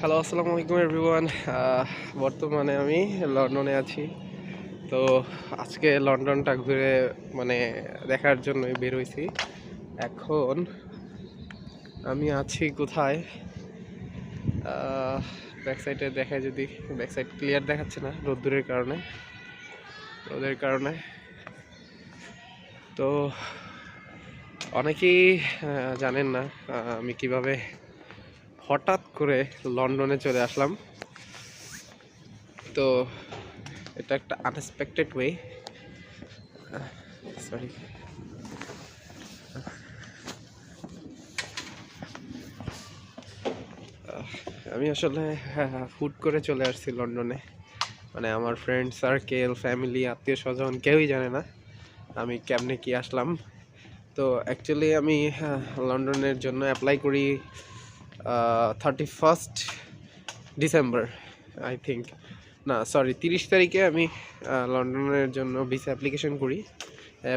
Hello, আসসালামু আলাইকুম everyone. বর্তমানে আমি লন্ডনে আছি। তো আজকে লন্ডনটা ঘুরে মানে দেখার জন্যই বের হইছি। এখন আমি আছি কোথায়? ব্যাক সাইডে দেখায়, যদি ব্যাক সাইড ক্লিয়ার দেখাচ্ছে না রোদের কারণে। তো অনেকেই জানেন না আমি কিভাবে হঠাৎ করে লন্ডনে চলে আসলাম। তো এটা একটা আনএক্সপেক্টেড ওয়ে। সরি, আমি আসলে হুট করে চলে আসছি লন্ডনে। মানে আমার ফ্রেন্ড সার্কেল, ফ্যামিলি, আত্মীয় স্বজন কেউই জানে না আমি কেমনে কি আসলাম। তো অ্যাকচুয়ালি আমি লন্ডনের জন্য অ্যাপ্লাই করি 31 ডিসেম্বর, আই থিঙ্ক। না, সরি, 30 তারিখে আমি লন্ডনের জন্য ভিসা অ্যাপ্লিকেশন করি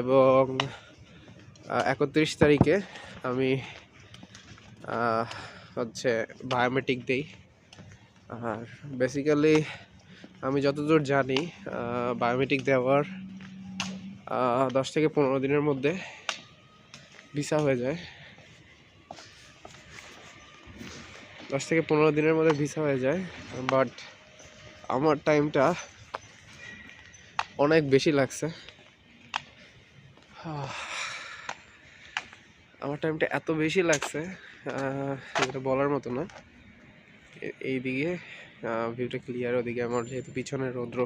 এবং 31 তারিখে আমি হচ্ছে বায়োমেট্রিক দেই। আর বেসিক্যালি আমি যতদূর জানি বায়োমেট্রিক দেওয়ার 10 থেকে 15 দিনের মধ্যে ভিসা হয়ে যায়। 10 থেকে 15 দিনের মধ্যে ভিসা হয়ে যায়, বাট আমার টাইমটা অনেক বেশি লাগছে। আমার টাইমটা এত বেশি লাগছে যেটা বলার মতো না। এইদিকে ভিউটা ক্লিয়ার, ওদিকে আমার যেহেতু পিছনে রৌদ্র।